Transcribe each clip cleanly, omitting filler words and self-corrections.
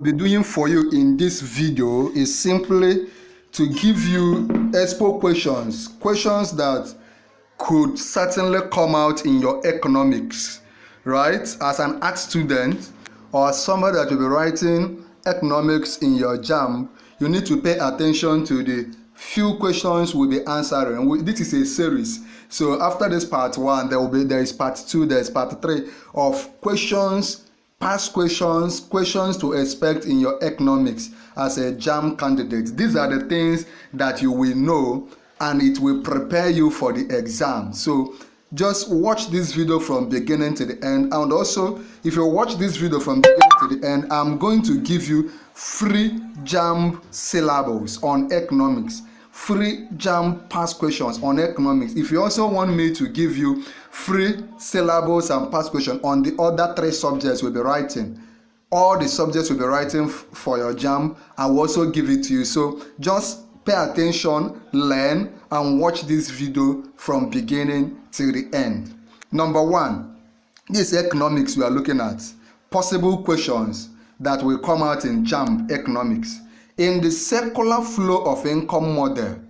Be doing for you in this video is simply to give you Expo questions that could certainly come out in your economics, right? As an art student or somebody that will be writing economics in your JAMB, you need to pay attention to the few questions we'll be answering. This is a series, so after this part 1 there is part 2, there is part 3 of questions, past questions to expect in your economics as a JAMB candidate. These are the things that you will know and it will prepare you for the exam. So just watch this video from beginning to the end, and also if you watch this video from beginning to the end, I'm going to give you free JAMB syllables on economics, free JAMB past questions on economics. If you also want me to give you free syllables and past questions on the other 3 subjects we'll be writing, all the subjects we'll be writing for your JAMB, I will also give it to you. So just pay attention, learn, and watch this video from beginning till the end. Number 1, this economics we are looking at. Possible questions that will come out in JAMB economics. In the circular flow of income model,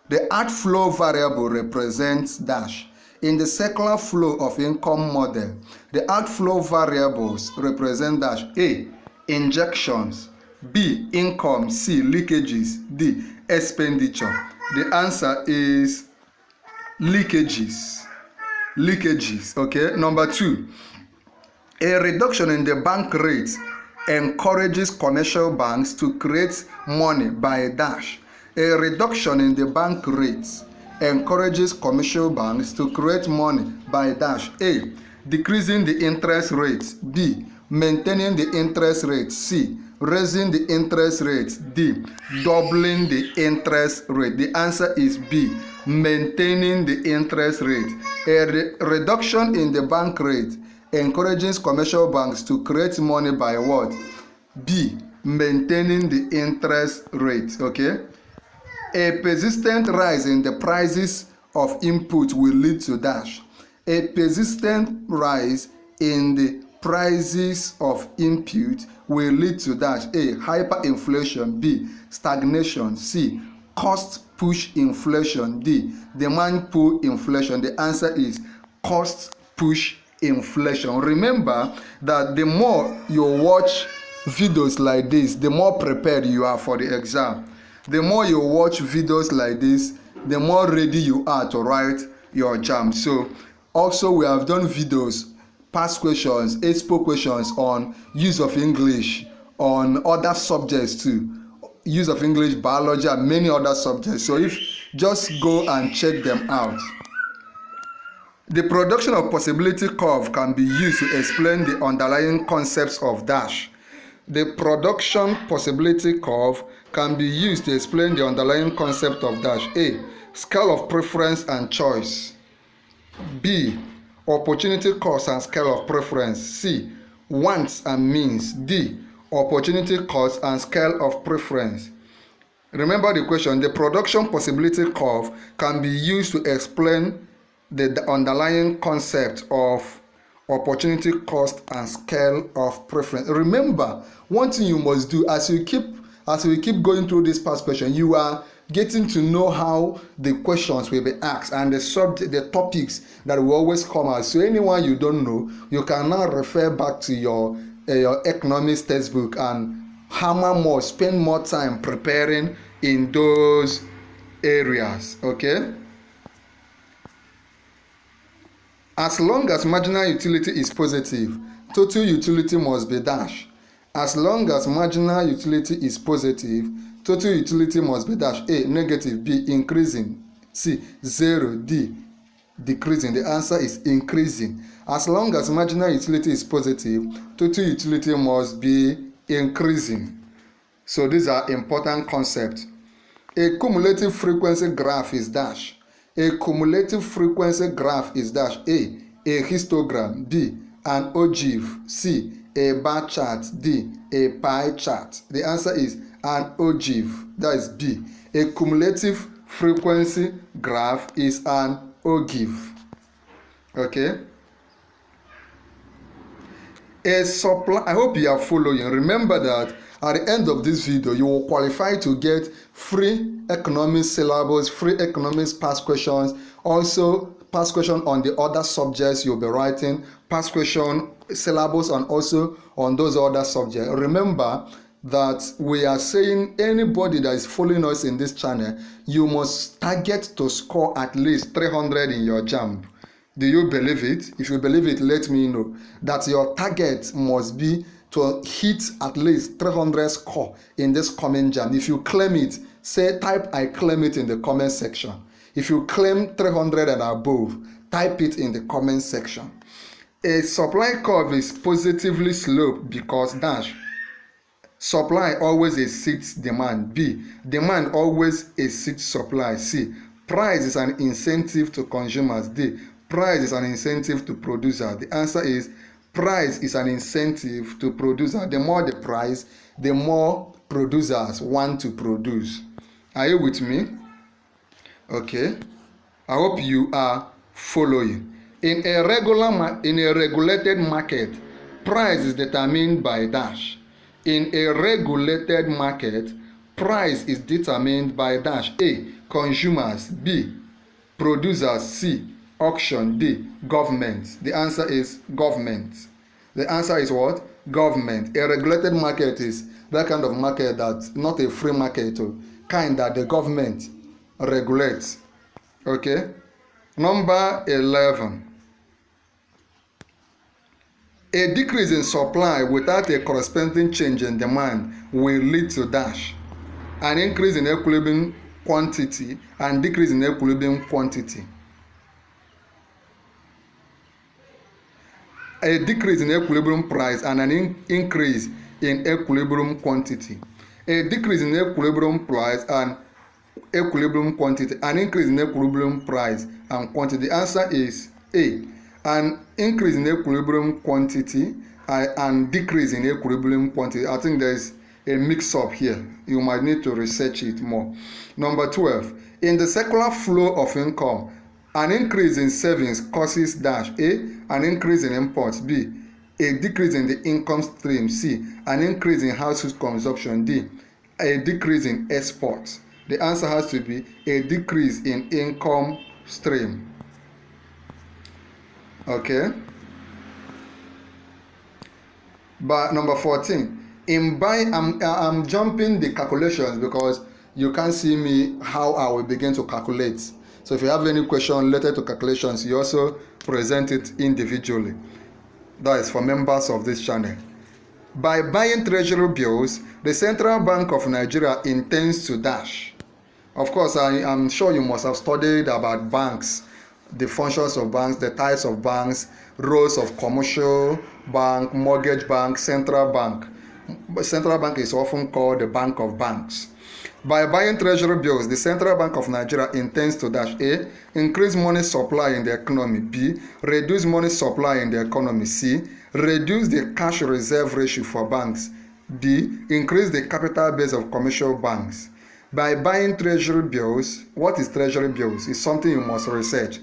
the outflow variable represents dash. In the circular flow of income model, the outflow variables represent dash. A. Injections. B. Income. C. Leakages. D. Expenditure. The answer is leakages. Leakages. Okay. Number 2, a reduction in the bank rate encourages commercial banks to create money by dash. A reduction in the bank rates encourages commercial banks to create money by dash. A. Decreasing the interest rate. B. Maintaining the interest rate. C. Raising the interest rate. D. Doubling the interest rate. The answer is B. Maintaining the interest rate. A reduction in the bank rate encourages commercial banks to create money by what? B. Maintaining the interest rate. Okay. A persistent rise in the prices of input will lead to dash. A persistent rise in the prices of input will lead to dash. A. Hyperinflation. B. Stagnation. C. Cost push inflation. D. Demand pull inflation. The answer is cost push inflation. Remember that the more you watch videos like this, the more prepared you are for the exam. The more you watch videos like this, the more ready you are to write your JAMB. So also we have done videos, past questions, Expo questions on use of English, on other subjects too, use of English, biology, and many other subjects. So if just go and check them out. The production of possibility curve can be used to explain the underlying concepts of dash. The production possibility curve can be used to explain the underlying concept of dash. A. Scale of preference and choice. B. Opportunity cost and scale of preference. C. Wants and means. D. Opportunity cost and scale of preference. Remember the question. The production possibility curve can be used to explain the underlying concept of opportunity cost and scale of preference. Remember, one thing you must do as we keep going through this past question, you are getting to know how the questions will be asked and the topics that will always come out. So anyone you don't know, you can now refer back to your economics textbook and hammer more, spend more time preparing in those areas. Okay. As long as marginal utility is positive, total utility must be dash. As long as marginal utility is positive, total utility must be dash. A. Negative. B. Increasing. C. 0. D. Decreasing. The answer is increasing. As long as marginal utility is positive, total utility must be increasing. So these are important concepts. A cumulative frequency graph is dash. A cumulative frequency graph is dash. A histogram. B. An ogive. C. A bar chart. D. A pie chart. The answer is an ogive. That is B. A cumulative frequency graph is an ogive. Okay. A supply, I hope you are following. Remember that at the end of this video, you will qualify to get free economics syllabus, free economics past questions, also past question on the other subjects you'll be writing, past question syllabus, and also on those other subjects. Remember that we are saying anybody that is following us in this channel, you must target to score at least 300 in your JAMB. Do you believe it? If you believe it, let me know that your target must be to hit at least 300 score in this coming JAMB. If you claim it, say type I claim it in the comment section. If you claim 300 and above, type it in the comment section. A supply curve is positively sloped because dash. Supply always exceeds demand. B. Demand always exceeds supply. C. Price is an incentive to consumers. D. Price is an incentive to producers. The answer is price is an incentive to producers. The more the price, the more producers want to produce. Are you with me? Okay. I hope you are following. In a regulated market, price is determined by dash. In a regulated market, price is determined by dash. A. Consumers. B. Producers. C. Auction. D. Government. The answer is government. The answer is what? Government. A regulated market is that kind of market that's not a free market, kind that the government regulates. Okay. Number 11. A decrease in supply without a corresponding change in demand will lead to dash. An increase in equilibrium quantity and decrease in equilibrium quantity. A decrease in equilibrium price and an increase in equilibrium quantity. A decrease in equilibrium price and equilibrium quantity. An increase in equilibrium price and quantity. The answer is A. An increase in equilibrium quantity and decrease in equilibrium quantity. I think there's a mix-up here. You might need to research it more. Number 12. In the circular flow of income, an increase in savings causes dash. A. An increase in imports. B. A decrease in the income stream. C. An increase in household consumption. D. A decrease in exports. The answer has to be a decrease in income stream. Okay. But number 14. In buying, I'm jumping the calculations because you can't see me how I will begin to calculate. So if you have any question related to calculations, you also present it individually. That is for members of this channel. By buying treasury bills, the Central Bank of Nigeria intends to dash. Of course, I am sure you must have studied about banks, the functions of banks, the types of banks, roles of commercial bank, mortgage bank, central bank. Central bank is often called the bank of banks. By buying treasury bills, the Central Bank of Nigeria intends to dash. A. Increase money supply in the economy. B. Reduce money supply in the economy. C. Reduce the cash reserve ratio for banks. D. Increase the capital base of commercial banks. By buying treasury bills, what is treasury bills? It's something you must research.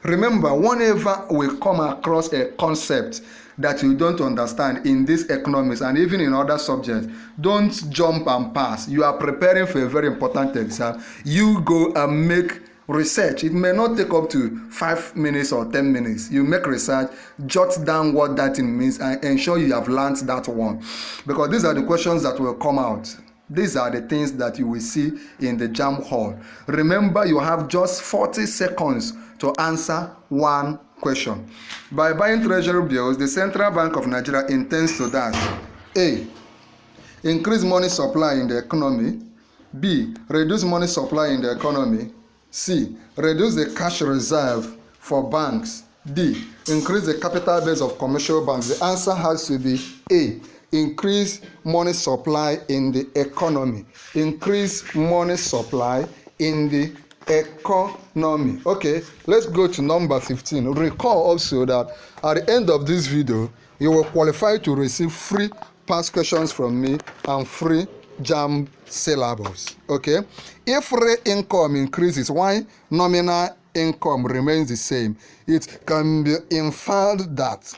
Remember, whenever we come across a concept that you don't understand in this economics and even in other subjects, don't jump and pass. You are preparing for a very important exam. You go and make research. It may not take up to 5 minutes or 10 minutes. You make research, jot down what that thing means, and ensure you have learned that one. Because these are the questions that will come out. These are the things that you will see in the JAMB hall. Remember, you have just 40 seconds to answer one question. By buying treasury bills, the Central Bank of Nigeria intends to dash. A. Increase money supply in the economy. B. Reduce money supply in the economy. C. Reduce the cash reserve for banks. D. Increase the capital base of commercial banks. The answer has to be A. Increase money supply in the economy. Increase money supply in the economy. Okay, let's go to number 15. Recall also that at the end of this video, you will qualify to receive free past questions from me and free JAMB syllabus. Okay, if real income increases, why nominal income remains the same? It can be inferred that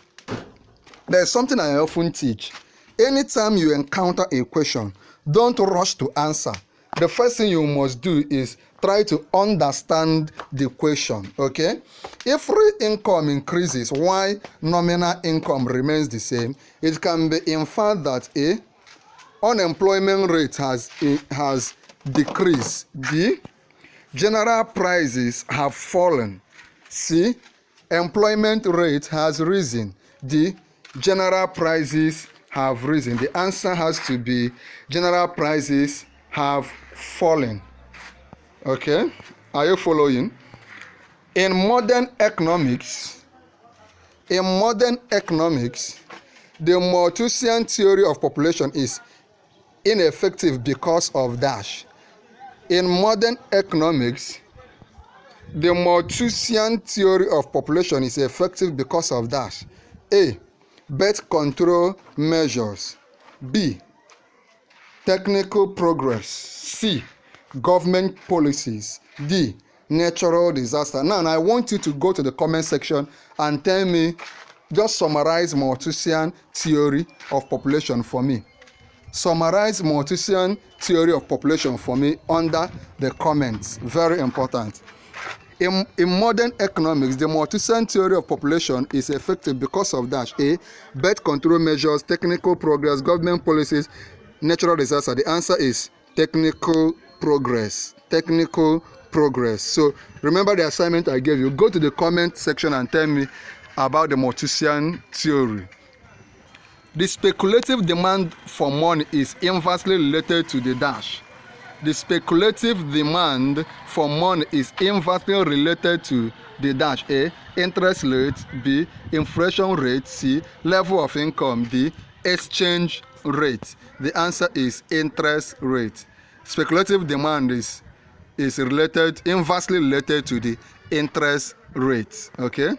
There's something I often teach. Anytime you encounter a question, don't rush to answer. The first thing you must do is try to understand the question, okay? If real income increases while nominal income remains the same, it can be inferred that A, unemployment rate has decreased. B, general prices have fallen. C, employment rate has risen. D, general prices have risen. The answer has to be general prices have fallen. Okay, are you following? In modern economics, the Malthusian theory of population is ineffective because of dash. In modern economics, the Malthusian theory of population is effective because of dash. A, birth control measures. B, technical progress. C, government policies. D, natural disaster. Now, I want you to go to the comment section and tell me, just summarize Malthusian theory of population for me. Summarize Malthusian theory of population for me under the comments. Very important. In modern economics, the Malthusian theory of population is effective because of dash. A, birth control measures, technical progress, government policies, natural disaster. The answer is technical progress. Technical progress. So remember the assignment I gave you. Go to the comment section and tell me about the Malthusian theory. The speculative demand for money is inversely related to the dash. The speculative demand for money is inversely related to the dash. A, interest rate. B, inflation rate. C, level of income. D, exchange rate. The answer is interest rate. Speculative demand is inversely related to the interest rate. Okay,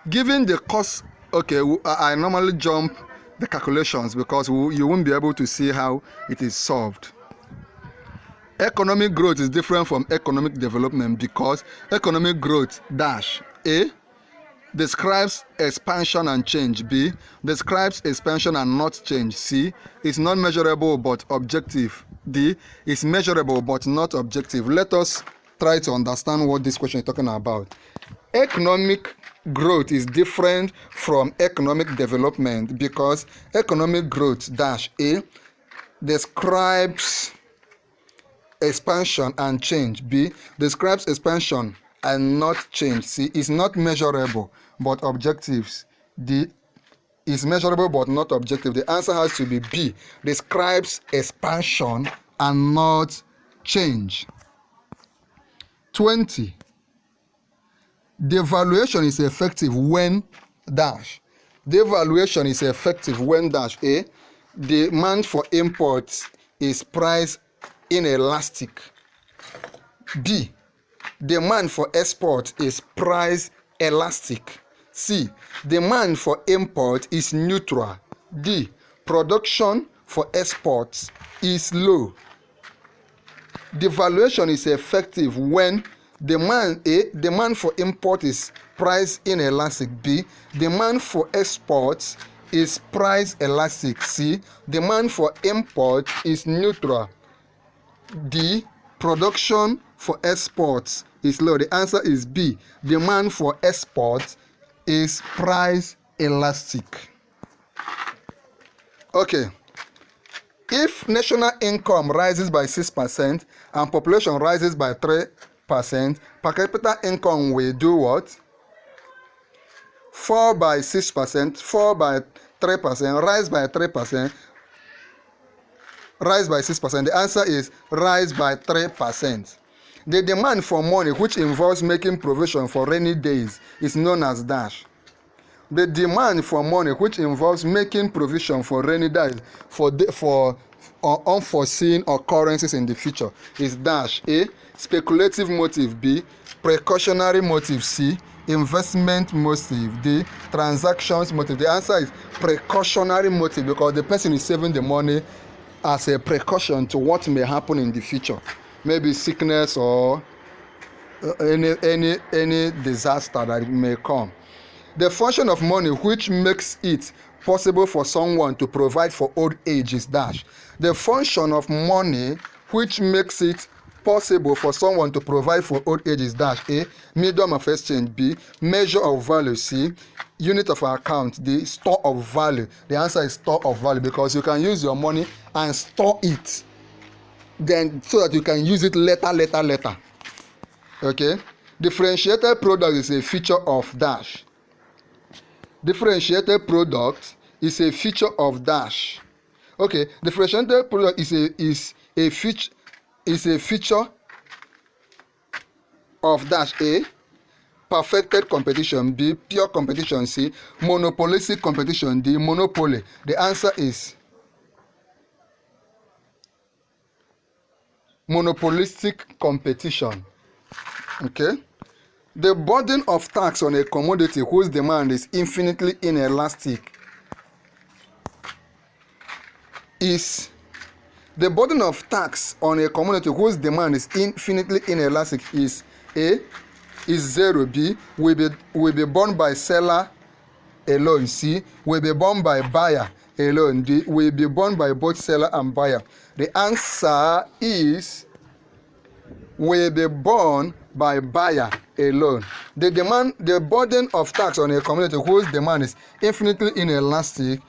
given the cost, okay, I normally jump the calculations because you won't be able to see how it is solved. Economic growth is different from economic development because economic growth dash. A, describes expansion and change. B, describes expansion and not change. C, is not measurable but objective. D, is measurable but not objective. Let us try to understand what this question is talking about. Economic growth is different from economic development because economic growth dash. A, describes expansion and change. B, describes expansion and not change. C, is not measurable but objectives. D, is measurable but not objective. The answer has to be B, describes expansion and not change. 20. Devaluation is effective when dash. Devaluation is effective when dash. A, demand for imports is price inelastic. B, demand for export is price elastic. C, demand for import is neutral. D, production for exports is low. Devaluation is effective when demand for import is price inelastic. B, demand for exports is price elastic. C, demand for import is neutral. D, production for exports is low. The answer is B, demand for exports is price elastic. Okay, if national income rises by 6% and population rises by 3%, per capita income will do what? Fall by 6%, fall by 3%, rise by 3%, rise by 6%. The answer is rise by 3%. The demand for money, which involves making provision for rainy days, is known as dash. The demand for money, which involves making provision for rainy days, for unforeseen occurrences in the future, is dash. A, speculative motive. B, precautionary motive. C, investment motive. D, transactions motive. The answer is precautionary motive because the person is saving the money as a precaution to what may happen in the future, maybe sickness or any disaster that may come. The function of money which makes it possible for someone to provide for old age is dash. The function of money which makes it possible for someone to provide for old age is dash. A, medium of exchange. B, measure of value. C, unit of account. D, store of value. The answer is store of value, because you can use your money and store it, then so that you can use it later. Okay. Differentiated product is a feature of dash. Differentiated product is a feature of dash. Okay, differentiated product is a feature of dash. A, perfected competition. B, pure competition. C, monopolistic competition. D, monopoly. The answer is monopolistic competition. Okay. The burden of tax on a commodity whose demand is infinitely inelastic is A, is 0. B, will be borne by seller alone. C, will be borne by buyer alone. D, will be borne by both seller and buyer. The answer is will be borne by buyer alone. The burden of tax on a community whose demand is infinitely inelastic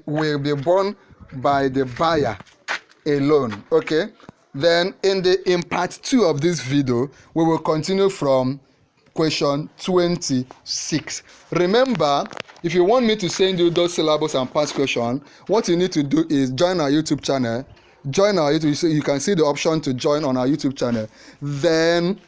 will be borne by the buyer alone. Okay. Then in part 2 of this video, we will continue from question 26. Remember, if you want me to send you those syllabus and past questions, what you need to do is join our YouTube channel. So you can see the option to join on our YouTube channel. Then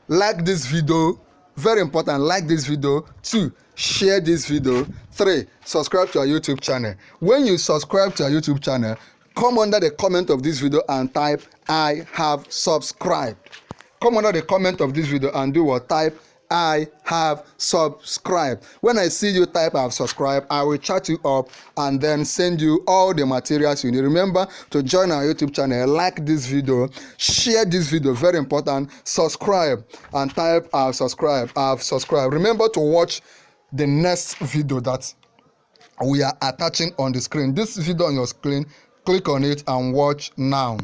like this video, very important, like this video. 2, share this video. 3, subscribe to our YouTube channel. When you subscribe to our YouTube channel, come under the comment of this video and type I have subscribed. Come under the comment of this video and do what? Type I have subscribed. When I see you type I have subscribed, I will chat you up and then send you all the materials you need. Remember to join our YouTube channel, like this video, share this video, very important, subscribe and type I have subscribed. I have subscribed. Remember to watch the next video that we are attaching on the screen. This video on your screen, click on it and watch now.